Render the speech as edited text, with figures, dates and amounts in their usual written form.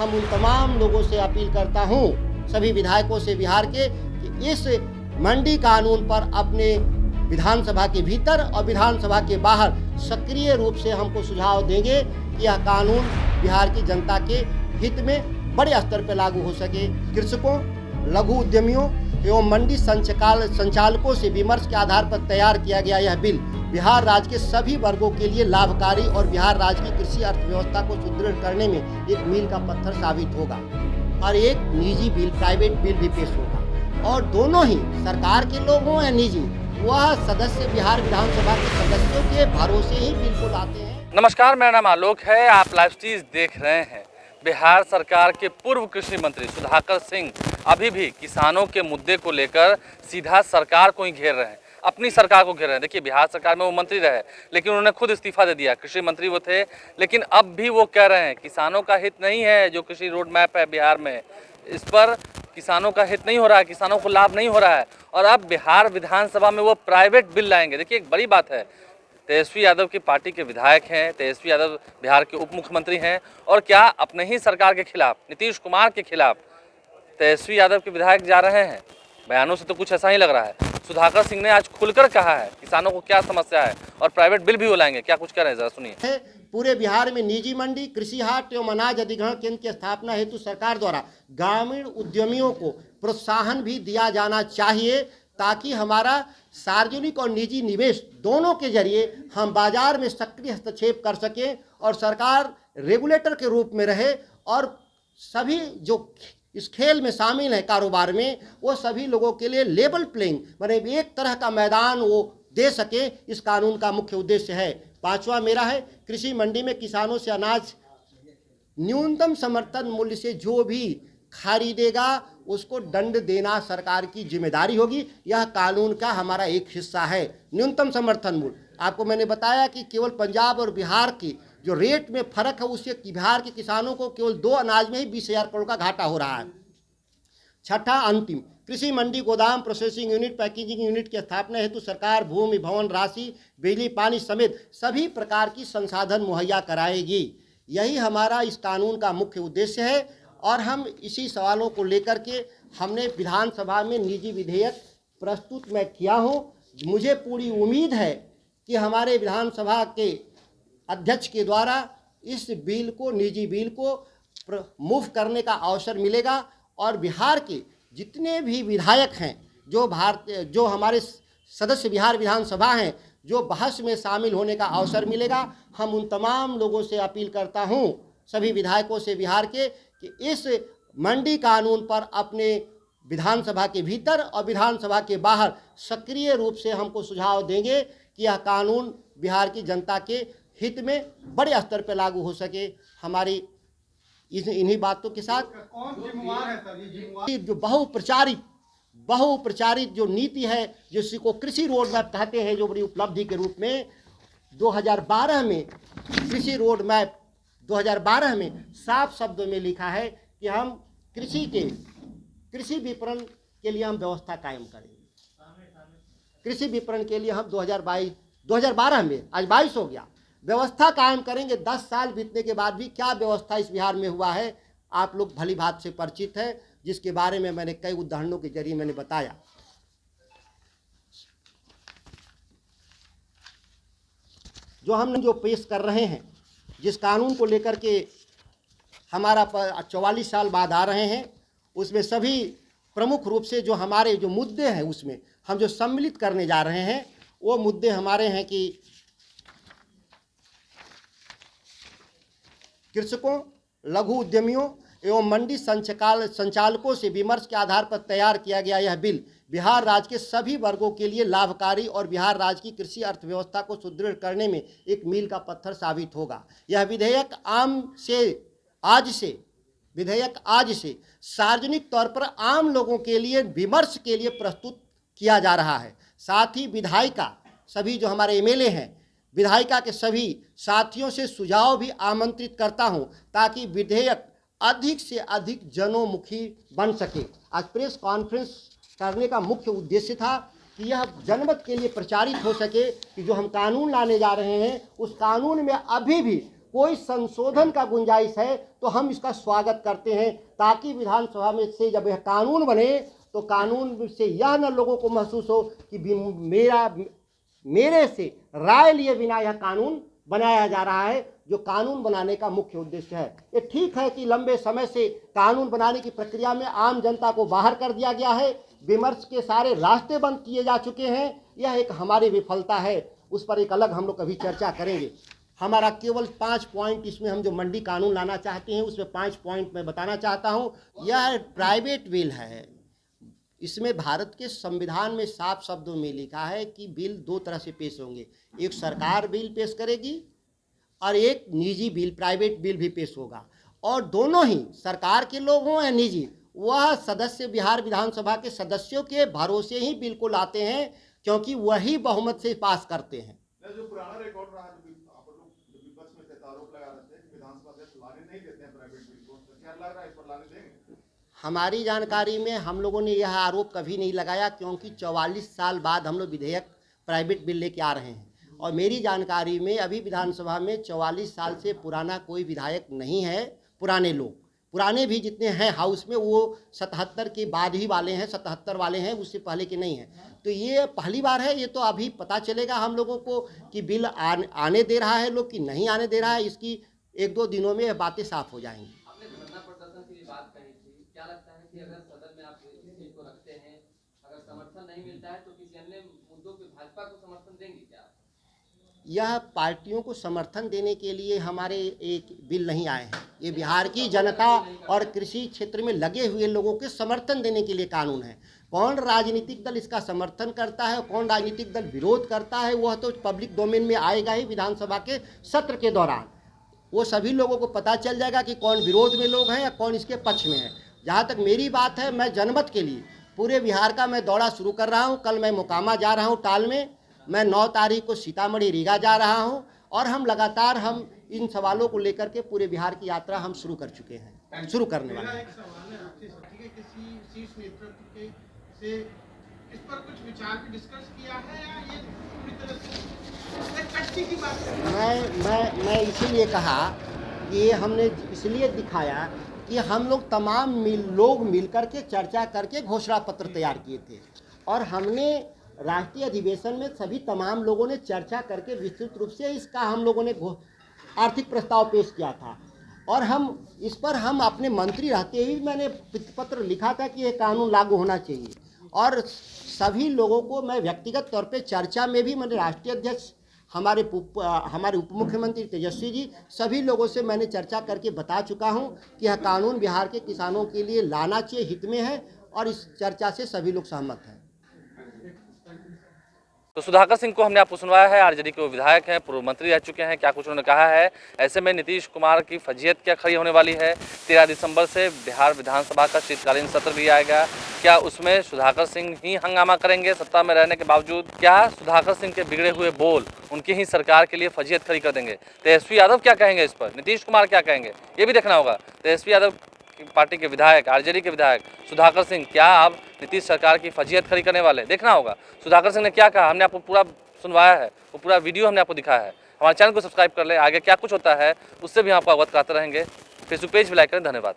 हम उन तमाम लोगों से अपील करता हूं, सभी विधायकों से बिहार के, कि इस मंडी कानून पर अपने विधानसभा के भीतर और विधानसभा के बाहर सक्रिय रूप से हमको सुझाव देंगे कि यह कानून बिहार की जनता के हित में बड़े स्तर पर लागू हो सके। कृषकों, लघु उद्यमियों एवं मंडी संचालकों से विमर्श के आधार पर तैयार किया गया यह बिल बिहार राज्य के सभी वर्गों के लिए लाभकारी और बिहार राज्य की कृषि अर्थव्यवस्था को सुदृढ़ करने में एक मील का पत्थर साबित होगा। और एक निजी बिल, प्राइवेट बिल भी पेश होगा, और दोनों ही सरकार के लोग हों या निजी, वह सदस्य बिहार विधानसभा के सदस्यों के भरोसे ही बिल को लाते हैं। नमस्कार, मेरा नाम आलोक है, आप लाइव स्टीज देख रहे हैं। बिहार सरकार के पूर्व कृषि मंत्री सुधाकर सिंह अभी भी किसानों के मुद्दे को लेकर सीधा सरकार को ही घेर रहे हैं, अपनी सरकार को घेर रहे हैं। देखिए, बिहार सरकार में वो मंत्री रहे, लेकिन उन्होंने खुद इस्तीफा दे दिया। कृषि मंत्री वो थे, लेकिन अब भी वो कह रहे हैं किसानों का हित नहीं है। जो कृषि रोड मैप है बिहार में, इस पर किसानों का हित नहीं हो रहा है, किसानों को लाभ नहीं हो रहा है, और अब बिहार विधानसभा में वो प्राइवेट बिल लाएंगे। देखिए, एक बड़ी बात है, तेजस्वी यादव की पार्टी के विधायक हैं, तेजस्वी यादव बिहार के उप मुख्यमंत्री हैं, और क्या अपने ही सरकार के खिलाफ, नीतीश कुमार के खिलाफ तेजस्वी यादव के विधायक जा रहे हैं। बयानों से तो कुछ ऐसा ही लग रहा है। सुधाकर सिंह ने आज खुलकर कहा है किसानों को क्या समस्या है, और प्राइवेट बिल भी वो लाएंगे। क्या कुछ कह रहे हैं, जरा सुनिए। पूरे बिहार में निजी मंडी, कृषि हाट एवं अनाज अधिग्रहण केंद्र की स्थापना हेतु सरकार द्वारा ग्रामीण उद्यमियों को प्रोत्साहन भी दिया जाना चाहिए, ताकि हमारा सार्वजनिक और निजी निवेश दोनों के जरिए हम बाजार में सक्रिय हस्तक्षेप कर सकें और सरकार रेगुलेटर के रूप में रहे, और सभी जो इस खेल में शामिल है कारोबार में, वो सभी लोगों के लिए लेवल प्लेइंग, माने एक तरह का मैदान वो दे सके, इस कानून का मुख्य उद्देश्य है। पांचवा मेरा है, कृषि मंडी में किसानों से अनाज न्यूनतम समर्थन मूल्य से जो भी खरीदेगा उसको दंड देना सरकार की जिम्मेदारी होगी। यह कानून का हमारा एक हिस्सा है। न्यूनतम समर्थन मूल्य, आपको मैंने बताया कि केवल पंजाब और बिहार की जो रेट में फर्क है, उससे बिहार के किसानों को केवल 2 अनाज में ही 20,000 करोड़ का घाटा हो रहा है। छठा अंतिम, कृषि मंडी, गोदाम, प्रोसेसिंग यूनिट, पैकेजिंग यूनिट की स्थापना हेतु सरकार भूमि, भवन राशि, बिजली, पानी समेत सभी प्रकार की संसाधन मुहैया कराएगी। यही हमारा इस कानून का मुख्य उद्देश्य है, और हम इसी सवालों को लेकर के हमने विधानसभा में निजी विधेयक प्रस्तुत मैं किया हूँ। मुझे पूरी उम्मीद है कि हमारे विधानसभा के अध्यक्ष के द्वारा इस बिल को, निजी बिल को मूव करने का अवसर मिलेगा, और बिहार के जितने भी विधायक हैं, जो हमारे सदस्य बिहार विधानसभा हैं, जो बहस में शामिल होने का अवसर मिलेगा। हम उन तमाम लोगों से अपील करता हूं, सभी विधायकों से बिहार के, कि इस मंडी कानून पर अपने विधानसभा के भीतर और विधानसभा के बाहर सक्रिय रूप से हमको सुझाव देंगे कि यह कानून बिहार की जनता के हित में बड़े स्तर पर लागू हो सके। हमारी इन्हीं बातों के साथ कौन जिम्मेवार है सर? ये जो बहुप्रचारित जो नीति है, जिसको कृषि रोड मैप कहते हैं, जो बड़ी उपलब्धि के रूप में 2012 में कृषि रोड मैप 2012 में साफ शब्दों में लिखा है कि हम कृषि विपणन के लिए हम व्यवस्था कायम करेंगे। कृषि विपणन के लिए हम 2012 में, आज 22 हो गया, व्यवस्था कायम करेंगे। 10 साल बीतने के बाद भी क्या व्यवस्था इस बिहार में हुआ है, आप लोग भली भांति से परिचित है, जिसके बारे में मैंने कई उदाहरणों के जरिए मैंने बताया। जो हम पेश कर रहे हैं, जिस कानून को लेकर के हमारा 44 साल बाद आ रहे हैं, उसमें सभी प्रमुख रूप से जो हमारे जो मुद्दे हैं, उसमें हम जो सम्मिलित करने जा रहे हैं, वो मुद्दे हमारे हैं कि कृषकों, लघु उद्यमियों एवं मंडी संचालकों से विमर्श के आधार पर तैयार किया गया यह बिल बिहार राज्य के सभी वर्गों के लिए लाभकारी और बिहार राज्य की कृषि अर्थव्यवस्था को सुदृढ़ करने में एक मील का पत्थर साबित होगा। यह विधेयक आज से सार्वजनिक तौर पर आम लोगों के लिए विमर्श के लिए प्रस्तुत किया जा रहा है। साथ ही विधायिका, सभी जो हमारे एमएलए हैं, विधायिका के सभी साथियों से सुझाव भी आमंत्रित करता हूं, ताकि विधेयक अधिक से अधिक जनोमुखी बन सके। आज प्रेस कॉन्फ्रेंस करने का मुख्य उद्देश्य था कि यह जनमत के लिए प्रचारित हो सके कि जो हम कानून लाने जा रहे हैं, उस कानून में अभी भी कोई संशोधन का गुंजाइश है तो हम इसका स्वागत करते हैं, ताकि विधानसभा में से जब यह कानून बने तो कानून से यह न लोगों को महसूस हो कि मेरे से राय लिए बिना यह कानून बनाया जा रहा है, जो कानून बनाने का मुख्य उद्देश्य है। ये ठीक है कि लंबे समय से कानून बनाने की प्रक्रिया में आम जनता को बाहर कर दिया गया है, विमर्श के सारे रास्ते बंद किए जा चुके हैं, यह एक हमारी विफलता है, उस पर एक अलग हम लोग कभी चर्चा करेंगे। हमारा केवल 5 पॉइंट इसमें हम जो मंडी कानून लाना चाहते हैं उसमें 5 पॉइंट मैं बताना चाहता हूँ। यह प्राइवेट बिल है, इसमें भारत के संविधान में साफ शब्दों में लिखा है कि बिल 2 तरह से पेश होंगे, एक सरकार बिल पेश करेगी और एक निजी बिल प्राइवेट बिल भी पेश होगा, और दोनों ही सरकार के लोग हों या निजी, वह सदस्य विहार विधानसभा के सदस्यों के भरोसे ही बिल को लाते हैं, क्योंकि वही बहुमत से पास करते हैं। जो पुराना रिकॉर्ड रहा, आप लोग विपक्ष में थे, आरोप लगा रहे थे कि विधानसभा अध्यक्ष लाने नहीं देते हैं प्राइवेट बिल को, तो क्या लग रहा है इस पर लाने देंगे? हमारी जानकारी में हम लोगों ने यह आरोप कभी नहीं लगाया, क्योंकि 44 साल बाद हम लोग विधेयक प्राइवेट बिल लेके आ रहे हैं, और मेरी जानकारी में अभी विधानसभा में 44 साल से पुराना कोई विधायक नहीं है। पुराने भी जितने हैं हाउस में वो 77 के बाद ही वाले हैं, 77 वाले हैं, उससे पहले के नहीं हैं। तो ये पहली बार है, ये तो अभी पता चलेगा हम लोगों को कि बिल आने दे रहा है लोग कि नहीं आने दे रहा है, इसकी 1-2 दिनों में बातें साफ हो जाएंगी। आपने धरना प्रदर्शन की बात कही थी, क्या लगता है कि अगर सदन में आप इस चीज को रखते हैं, अगर समर्थन नहीं मिलता है तो किसी अन्य मुद्दों पे भाजपा को समर्थन देंगे क्या? यह पार्टियों को समर्थन देने के लिए हमारे एक बिल नहीं आए हैं, ये बिहार की जनता और कृषि क्षेत्र में लगे हुए लोगों के समर्थन देने के लिए कानून है। कौन राजनीतिक दल इसका समर्थन करता है, कौन राजनीतिक दल विरोध करता है, वह तो पब्लिक डोमेन में आएगा ही विधानसभा के सत्र के दौरान, वो सभी लोगों को पता चल जाएगा कि कौन विरोध में लोग हैं या कौन इसके पक्ष में है। जहाँ तक मेरी बात है, मैं जनमत के लिए पूरे बिहार का मैं दौरा शुरू कर रहा हूँ। कल मैं मोकामा जा रहा हूँ टाल में, मैं 9 तारीख को सीतामढ़ी रीगा जा रहा हूँ, और हम लगातार हम इन सवालों को लेकर के पूरे बिहार की यात्रा हम शुरू कर चुके हैं, शुरू करने वाले हैं। एक सवाल है आपसे, ठीक है, किसी शीर्ष नेतृत्व के से इस पर कुछ विचार भी डिस्कस किया है, या ये पूरी तरह से कट्टी की बात है? मैं इसीलिए कहा कि ये हमने इसलिए दिखाया कि हम लोग तमाम लोग मिलकर के चर्चा करके घोषणा पत्र तैयार किए थे, और हमने राष्ट्रीय अधिवेशन में सभी तमाम लोगों ने चर्चा करके विस्तृत रूप से इसका हम लोगों ने आर्थिक प्रस्ताव पेश किया था, और हम इस पर हम अपने मंत्री रहते ही मैंने पत्र लिखा था कि यह कानून लागू होना चाहिए, और सभी लोगों को मैं व्यक्तिगत तौर पे चर्चा में भी मैंने राष्ट्रीय अध्यक्ष हमारे उप मुख्यमंत्री तेजस्वी जी, सभी लोगों से मैंने चर्चा करके बता चुका हूं कि यह कानून बिहार के किसानों के लिए लाना चाहिए, हित में है, और इस चर्चा से सभी लोग सहमत हैं। तो सुधाकर सिंह को हमने आपको सुनवाया है, आरजेडी के वो विधायक हैं, पूर्व मंत्री रह चुके हैं, क्या कुछ उन्होंने कहा है। ऐसे में नीतीश कुमार की फजीहत क्या खड़ी होने वाली है। 13 दिसंबर से बिहार विधानसभा का शीतकालीन सत्र भी आएगा, क्या उसमें सुधाकर सिंह ही हंगामा करेंगे सत्ता में रहने के बावजूद? क्या सुधाकर सिंह के बिगड़े हुए बोल उनकी ही सरकार के लिए फजीहत खड़ी कर देंगे? तेजस्वी यादव क्या कहेंगे इस पर, नीतीश कुमार क्या कहेंगे, ये भी देखना होगा। तेजस्वी यादव पार्टी के विधायक, आरजेडी के विधायक सुधाकर सिंह क्या अब नीतीश सरकार की फजीहत खड़ी करने वाले, देखना होगा। सुधाकर सिंह ने क्या कहा, हमने आपको पूरा सुनवाया है, वो पूरा वीडियो हमने आपको दिखाया है। हमारे चैनल को सब्सक्राइब कर ले, आगे क्या कुछ होता है उससे भी हम आपको अवगत कराते रहेंगे। फेसबुक पेज भी लाइक करें। धन्यवाद।